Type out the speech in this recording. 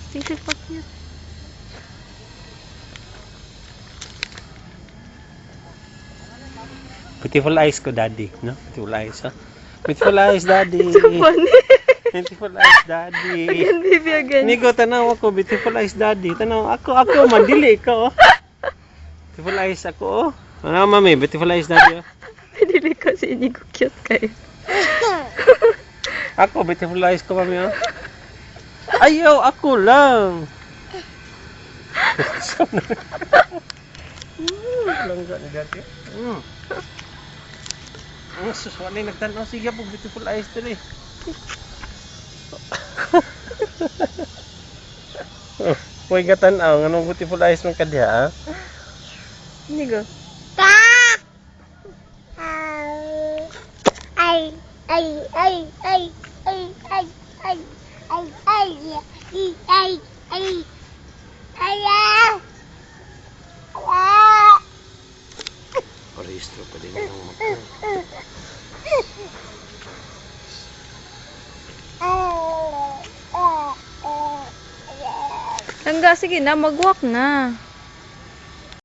Sisig pa cute. Beautiful eyes ko, daddy. No? Beautiful eyes, ha? Beautiful eyes, daddy. So funny. Beautiful eyes, daddy. Again, baby, again. Nico, tanaw ako. Beautiful eyes, daddy. Tanaw ako. Mandili ka, oh. Beautiful eyes ako, oh. Ano, mami? Beautiful eyes, daddy, oh. Pwede ko si Inigo, cute kayo. Ako, beautiful eyes ko, mami, oh. Ayaw, ako lang. Langga ni daddy. Suswalay nagtanaw. Sige po, beautiful eyes dali. Huwag ka tanaw. Anong beautiful eyes mong kadya, ha? Inigo. Parehistro pa din ang mata. Langga, sige na, mag-walk na.